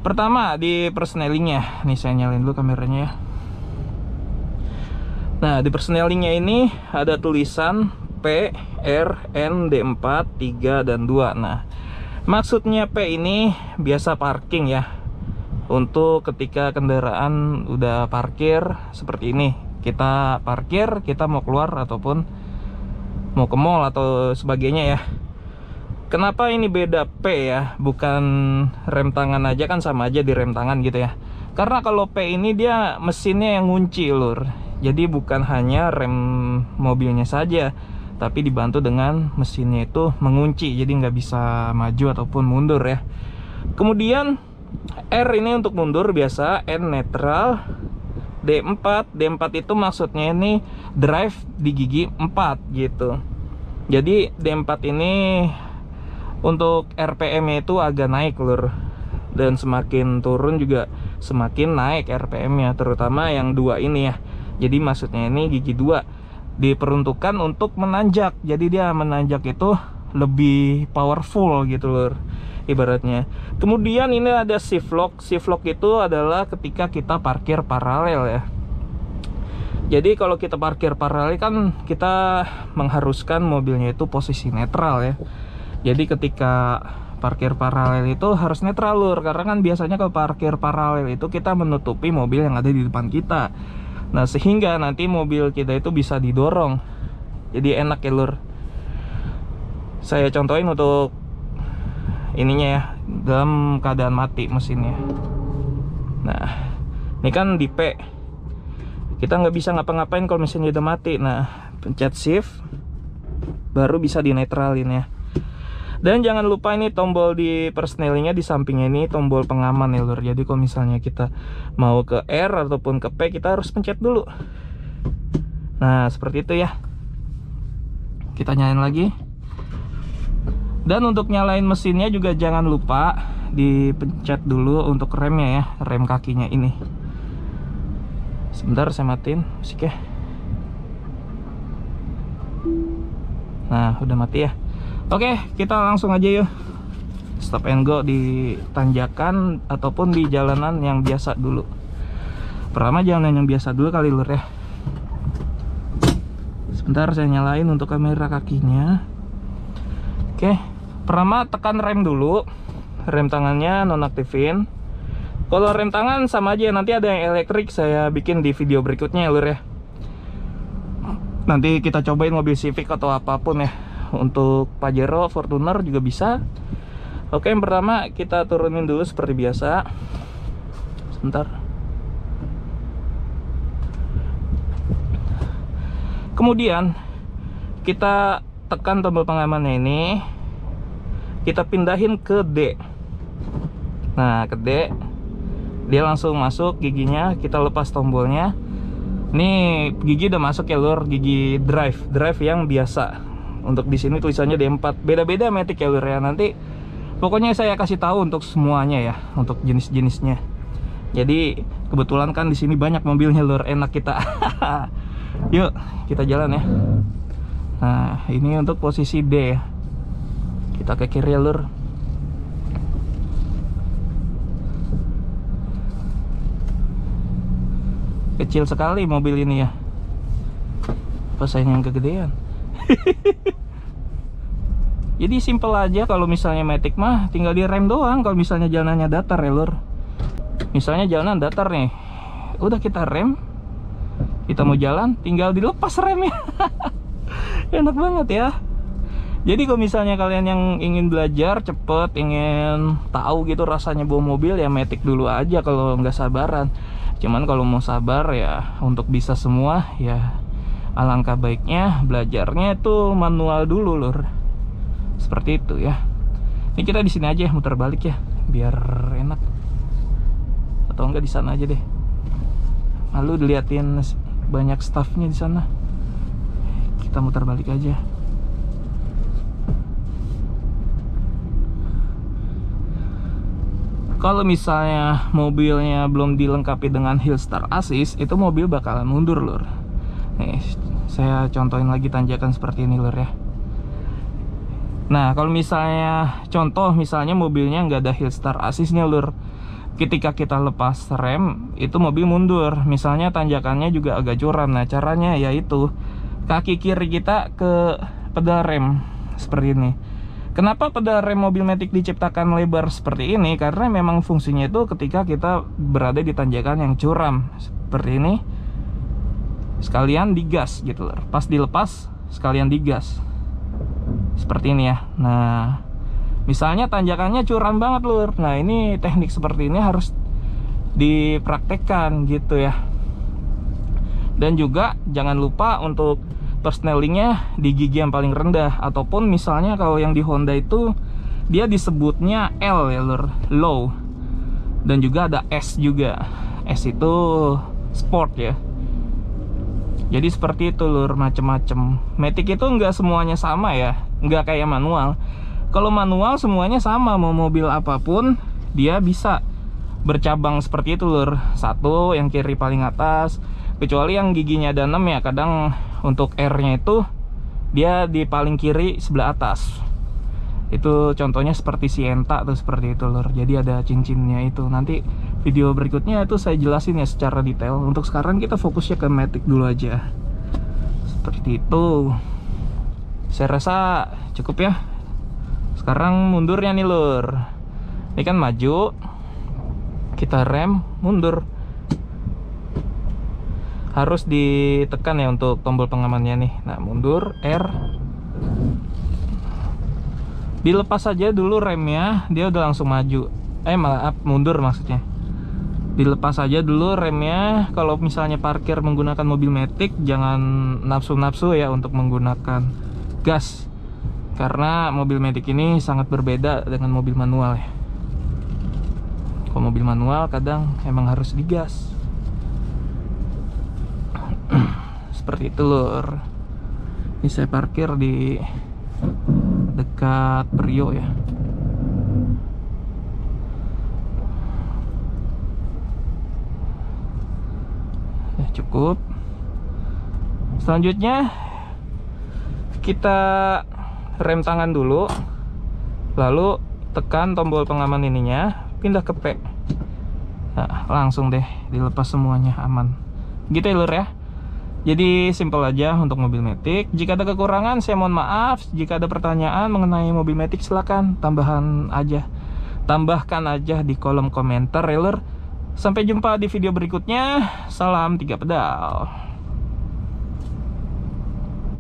Pertama di persnelingnya, nih saya nyalain dulu kameranya ya. Nah di persnelingnya ini ada tulisan P, R, N, D4, 3, dan 2. Nah maksudnya P ini biasa parking ya. Untuk ketika kendaraan udah parkir seperti ini, kita parkir, kita mau keluar ataupun mau ke mall atau sebagainya ya. Kenapa ini beda P ya, bukan rem tangan aja, kan sama aja di rem tangan gitu ya. Karena kalau P ini dia mesinnya yang ngunci lur. Jadi bukan hanya rem mobilnya saja, tapi dibantu dengan mesinnya itu mengunci, jadi nggak bisa maju ataupun mundur ya. Kemudian R ini untuk mundur biasa, N netral, D4 itu maksudnya ini drive di gigi 4 gitu. Jadi D4 ini untuk RPM itu agak naik lur, dan semakin turun juga semakin naik RPM nya, terutama yang 2 ini ya. Jadi maksudnya ini gigi 2 diperuntukkan untuk menanjak, jadi dia menanjak itu lebih powerful gitu lur ibaratnya. Kemudian ini ada shift lock. Shift lock itu adalah ketika kita parkir paralel ya. Jadi kalau kita parkir paralel kan kita mengharuskan mobilnya itu posisi netral ya. Jadi ketika parkir paralel itu harus netral lur, karena kan biasanya kalau parkir paralel itu kita menutupi mobil yang ada di depan kita. Nah sehingga nanti mobil kita itu bisa didorong, jadi enak ya lur. Saya contohin untuk ininya ya, dalam keadaan mati mesinnya. Nah ini kan di P, kita nggak bisa ngapa-ngapain kalau mesinnya udah mati. Nah pencet shift baru bisa dinetralin ya. Dan jangan lupa ini tombol di persnelingnya di sampingnya ini tombol pengaman ya lur. Jadi kalau misalnya kita mau ke R ataupun ke P, kita harus pencet dulu. Nah seperti itu ya. Kita nyalain lagi. Dan untuk nyalain mesinnya juga jangan lupa dipencet dulu untuk remnya ya, rem kakinya ini. Sebentar saya matiin musiknya. Nah udah mati ya. Oke, kita langsung aja yuk. Stop and go di tanjakan ataupun di jalanan yang biasa dulu. Pertama jalanan yang biasa dulu kali lur ya. Sebentar saya nyalain untuk kamera kakinya. Oke, pertama tekan rem dulu. Rem tangannya nonaktifin. Kalau rem tangan sama aja, nanti ada yang elektrik saya bikin di video berikutnya ya lur ya. Nanti kita cobain mobil Civic atau apapun ya. Untuk Pajero, Fortuner juga bisa. Oke, yang pertama kita turunin dulu seperti biasa. Sebentar. Kemudian kita tekan tombol pengamannya ini, kita pindahin ke D. Nah ke D, dia langsung masuk giginya. Kita lepas tombolnya. Ini gigi udah masuk ya lur, gigi drive yang biasa. Untuk di sini tulisannya D4. Beda-beda matic ya lur ya. Nanti pokoknya saya kasih tahu untuk semuanya ya, untuk jenis-jenisnya. Jadi kebetulan kan di sini banyak mobilnya lur, enak kita. Yuk kita jalan ya. Nah ini untuk posisi D ya. Kita ke kiri ya lur. Kecil sekali mobil ini ya. Apa saya yang kegedean? Jadi simple aja. Kalau misalnya matic mah tinggal direm doang. Kalau misalnya jalanannya datar ya lur. Misalnya jalanan datar nih, udah kita rem, kita mau jalan tinggal dilepas remnya. Enak banget ya. Jadi kalau misalnya kalian yang ingin belajar cepet, ingin tahu gitu rasanya bawa mobil, ya matic dulu aja kalau nggak sabaran. Cuman kalau mau sabar ya untuk bisa semua ya, alangkah baiknya belajarnya itu manual dulu lur. Seperti itu ya. Ini kita di sini aja muter balik ya, biar enak. Atau enggak di sana aja deh. Malu diliatin banyak staffnya di sana. Kita muter balik aja. Kalau misalnya mobilnya belum dilengkapi dengan Hillstar Assist, itu mobil bakalan mundur lur. Nih, saya contohin lagi tanjakan seperti ini lur ya. Nah kalau misalnya contoh, misalnya mobilnya nggak ada Hillstar Assist-nya lur, ketika kita lepas rem itu mobil mundur. Misalnya tanjakannya juga agak curam. Nah caranya yaitu kaki kiri kita ke pedal rem seperti ini. Kenapa pedal rem mobil Matic diciptakan lebar seperti ini? Karena memang fungsinya itu ketika kita berada di tanjakan yang curam seperti ini, sekalian digas gitu lur. Pas dilepas sekalian digas seperti ini ya. Nah misalnya tanjakannya curam banget lur. Nah ini teknik seperti ini harus dipraktekkan gitu ya. Dan juga jangan lupa untuk persnelingnya di gigi yang paling rendah. Ataupun misalnya kalau yang di Honda itu dia disebutnya L ya lur, low. Dan juga ada S juga. S itu sport ya. Jadi seperti itu lur, macem-macem. Matic itu nggak semuanya sama ya, nggak kayak manual. Kalau manual semuanya sama, mau mobil apapun dia bisa bercabang seperti itu lur. Satu yang kiri paling atas, kecuali yang giginya ada 6 ya, kadang untuk R nya itu dia di paling kiri sebelah atas. Itu contohnya seperti Sienta tuh, seperti itu lur. Jadi ada cincinnya itu. Nanti video berikutnya itu saya jelasin ya secara detail. Untuk sekarang kita fokusnya ke Matic dulu aja. Seperti itu. Saya rasa cukup ya. Sekarang mundurnya nih lur. Ini kan maju, kita rem, mundur. Harus ditekan ya untuk tombol pengamannya nih. Nah mundur, R. Dilepas saja dulu remnya, dia udah langsung maju. Maaf, mundur maksudnya. Dilepas saja dulu remnya. Kalau misalnya parkir menggunakan mobil Matic, jangan nafsu-nafsu ya untuk menggunakan gas. Karena mobil Matic ini sangat berbeda dengan mobil manual ya. Kalau mobil manual kadang emang harus digas. Seperti itu lur. Ini saya parkir di dekat Prio ya. Cukup. Selanjutnya kita rem tangan dulu, lalu tekan tombol pengaman ininya, pindah ke P. Nah, langsung deh dilepas semuanya, aman. Gitu ya lur ya. Jadi simple aja untuk mobil Matic. Jika ada kekurangan saya mohon maaf. Jika ada pertanyaan mengenai mobil Matic silakan tambahkan aja di kolom komentar ya lur. Sampai jumpa di video berikutnya. Salam 3 pedal.